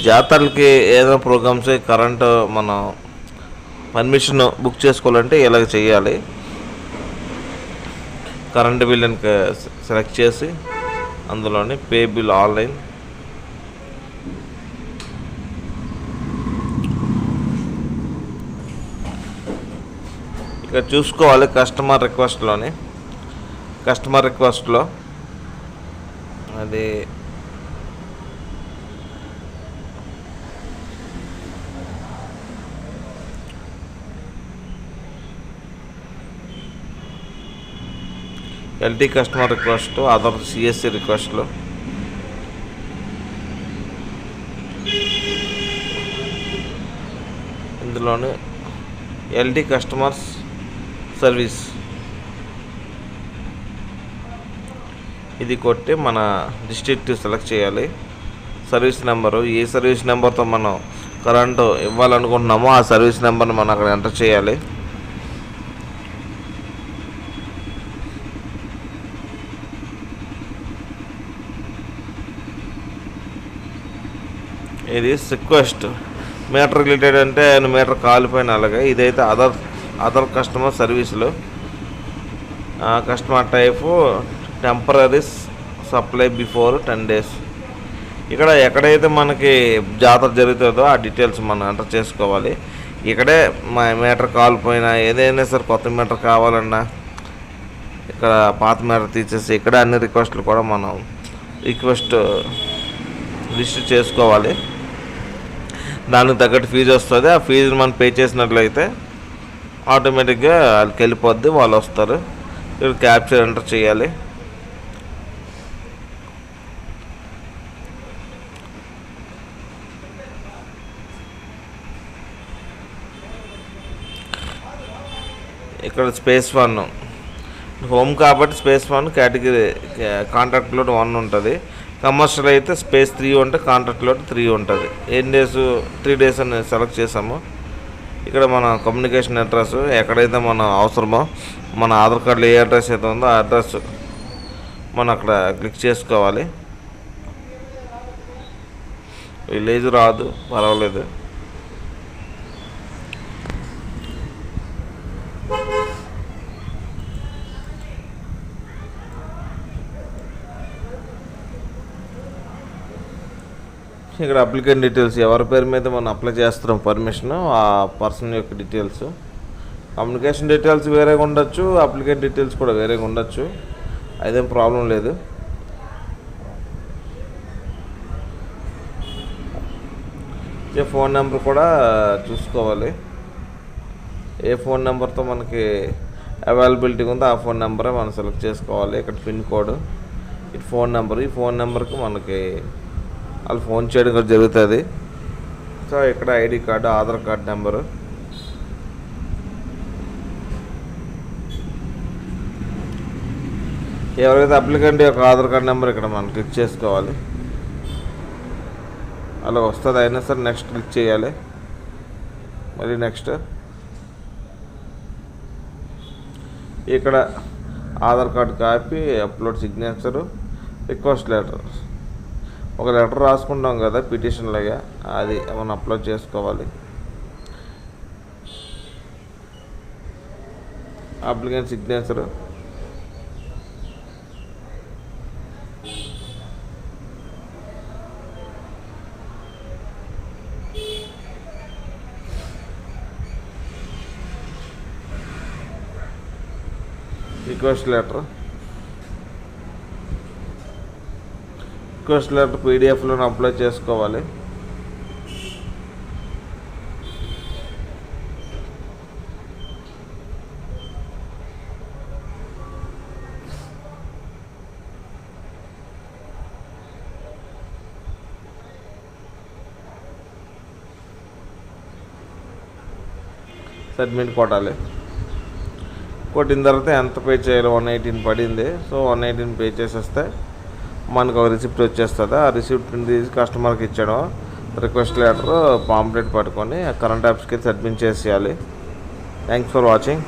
జాతరలకి ఏదైనా programmes current మనం permission book చేసుకోవాలంటే ఇలాగ చేయాలి. కరెంటు బిల్లుని సెలెక్ట్ చేసి అందులోని పే బిల్ ఆన్లైన్, ఇక్కడ చూసుకోవాలి. కస్టమర్ రిక్వెస్ట్లో అది LT customer request, other CSC రిక్వెస్ట్లో ఇందులోని ఎల్టీ కస్టమర్స్ సర్వీస్ ఇది కొట్టి మన డిస్ట్రిక్ట్ సెలెక్ట్ చేయాలి. సర్వీస్ నెంబరు, ఏ సర్వీస్ నెంబర్తో మనం కరెంటు ఇవ్వాలనుకుంటున్నామో ఆ సర్వీస్ నెంబర్ని మనం అక్కడ ఎంటర్ చేయాలి. ఇది రిక్వెస్ట్ మీటర్ రిలేటెడ్ అంటే మీటర్ కాలిపోయిన అలాగే. ఇదైతే అదర్ కస్టమర్ సర్వీసులు. Customer type temporary supply before 10 days. ఇక్కడ ఎక్కడైతే మనకి జాతర జరుగుతుందో ఆ డీటెయిల్స్ మనం ఎంటర్ చేసుకోవాలి. ఇక్కడే మా మీటర్ కాలిపోయినా ఏదైనా సరే కొత్త మీటర్ కావాలన్నా ఇక్కడ పాత మీటర్ తీసేసి ఇక్కడ అన్ని రిక్వెస్ట్లు కూడా మనం రిక్వెస్ట్ లిస్ట్ చేసుకోవాలి. దానికి తగ్గట్టు ఫీజు వస్తుంది. ఆ ఫీజుని మనం పే చేసినట్లయితే ఆటోమేటిక్గా వాళ్ళకి వెళ్ళిపోద్ది, వాళ్ళు వస్తారు. ఇక్కడ క్యాప్చర్ ఎంటర్ చేయాలి. ఇక్కడ స్పేస్ 1 హోమ్ కాబట్టి స్పేస్ 1 కేటగిరీ కాంట్రాక్ట్ లోడ్ 1 ఉంటుంది. కమర్షియల్ అయితే స్పేస్ 3 ఉంటే కాంట్రాక్ట్ లోడ్ 3 ఉంటుంది. ఎన్ని డేస్ 3 days అని సెలెక్ట్ చేసాము. ఇక్కడ మన కమ్యూనికేషన్ అడ్రస్ ఎక్కడైతే మనం అవసరమో మన ఆధార్ కార్డులో ఏ అడ్రస్ అయితే ఉందో ఆ అడ్రస్ మనం అక్కడ క్లిక్ చేసుకోవాలి. విలేజ్ రాదు, పర్వాలేదు. ఇక్కడ అప్లికెంట్ డీటెయిల్స్, ఎవరి పేరు మీద మనం అప్లై చేస్తున్నాం పర్మిషన్, ఆ పర్సన్ యొక్క డీటెయిల్స్. కమ్యూనికేషన్ డీటెయిల్స్ వేరేగా ఉండొచ్చు, అప్లికెంట్ డీటెయిల్స్ కూడా వేరేగా ఉండొచ్చు, అదేం ప్రాబ్లం లేదు. ఫోన్ నెంబర్ కూడా చూసుకోవాలి. ఏ ఫోన్ నెంబర్తో మనకి అవైలబిలిటీ ఉందో ఆ ఫోన్ నెంబరే మనం సెలెక్ట్ చేసుకోవాలి. ఇక్కడ పిన్ కోడ్, ఇటు ఫోన్ నెంబర్, ఈ ఫోన్ నెంబర్కి మనకి వాళ్ళు ఫోన్ చేయడం కూడా జరుగుతుంది. సో ఇక్కడ ID card, Aadhaar card number, ఎవరైతే అప్లికెంట్ యొక్క ఆధార్ కార్డు నెంబర్ ఇక్కడ మనం క్లిక్ చేసుకోవాలి. అలా వస్తుంది. అయినా సరే నెక్స్ట్ క్లిక్ చేయాలి. మళ్ళీ నెక్స్ట్. ఇక్కడ Aadhaar card copy, upload signature, request letter. ఒక లెటర్ రాసుకుంటాం కదా పిటిషన్ లాగా, అది మనం అప్లోడ్ చేసుకోవాలి. అప్లికెంట్ సిగ్నేచరు, రిక్వెస్ట్ లెటర్ పీడిఎఫ్లో అప్లై చేసుకోవాలి. సబ్మిట్ కొట్టాలి. కొట్టిన తర్వాత ఎంత పే చేయాలి, 118 పడింది. సో 118 పే చేసేస్తే మనకు ఒక రిసిప్ట్ వచ్చేస్తుంది. ఆ రిసిప్ట్ని తీసి కస్టమర్కి ఇచ్చడం, రిక్వెస్ట్ లెటర్ పాంప్లెట్ పట్టుకొని కరెంట్ యాప్స్కి సబ్మిట్ చేసేయాలి. Thanks for watching.